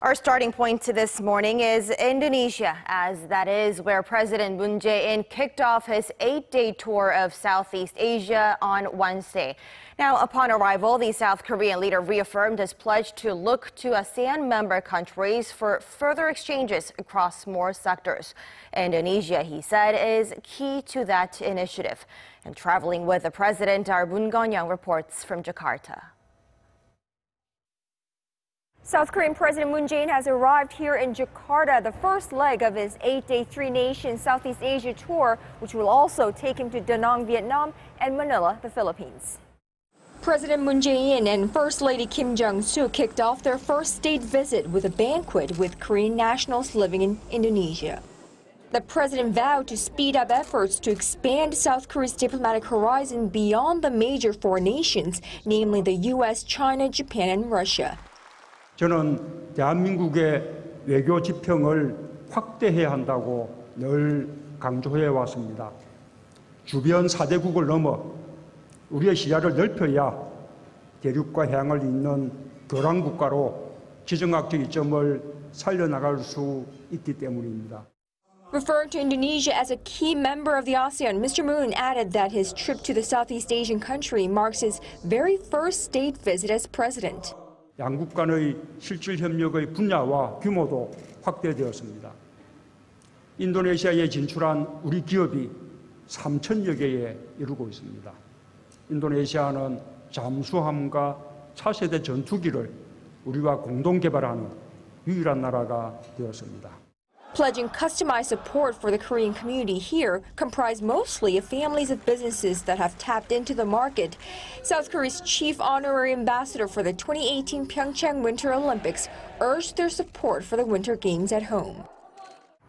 Our starting point to this morning is Indonesia, as that is where President Moon Jae-in kicked off his 8-day tour of Southeast Asia on Wednesday. Now, upon arrival, the South Korean leader reaffirmed his pledge to look to ASEAN member countries for further exchanges across more sectors. Indonesia, he said, is key to that initiative. And traveling with the president, our Moon Connyoung reports from Jakarta. South Korean President Moon Jae-in has arrived here in Jakarta, the first leg of his 8-day three-nation Southeast Asia tour, which will also take him to Da Nang, Vietnam, and Manila, the Philippines. President Moon Jae-in and First Lady Jung-sook kicked off their first state visit with a banquet with Korean nationals living in Indonesia. The president vowed to speed up efforts to expand South Korea's diplomatic horizon beyond the major four nations, namely the U.S., China, Japan, and Russia. 저는 대한민국의 외교 지평을 확대해야 한다고 늘 강조해 왔습니다. 주변 4대국을 넘어 우리의 시야를 넓혀야 대륙과 해양을 잇는 교란국가로 지정학적 이점을 살려나갈 수 있기 때문입니다. Referring to Indonesia as a key member of the ASEAN, Mr. Moon added that his trip to the Southeast Asian country marks his very first state visit as president. 양국 간의 실질 협력의 분야와 규모도 확대되었습니다. 인도네시아에 진출한 우리 기업이 3,000여 개에 이르고 있습니다. 인도네시아는 잠수함과 차세대 전투기를 우리와 공동 개발하는 유일한 나라가 되었습니다. Pledging customized support for the Korean community here, comprised mostly of families of businesses that have tapped into the market. South Korea's chief honorary ambassador for the 2018 Pyeongchang Winter Olympics urged their support for the Winter Games at home.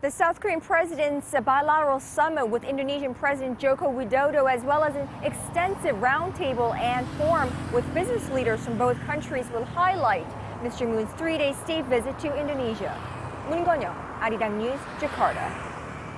The South Korean president's bilateral summit with Indonesian President Joko Widodo, as well as an extensive roundtable and forum with business leaders from both countries, will highlight Mr. Moon's 3-day state visit to Indonesia. Moon Connyoung, Arirang News, Jakarta.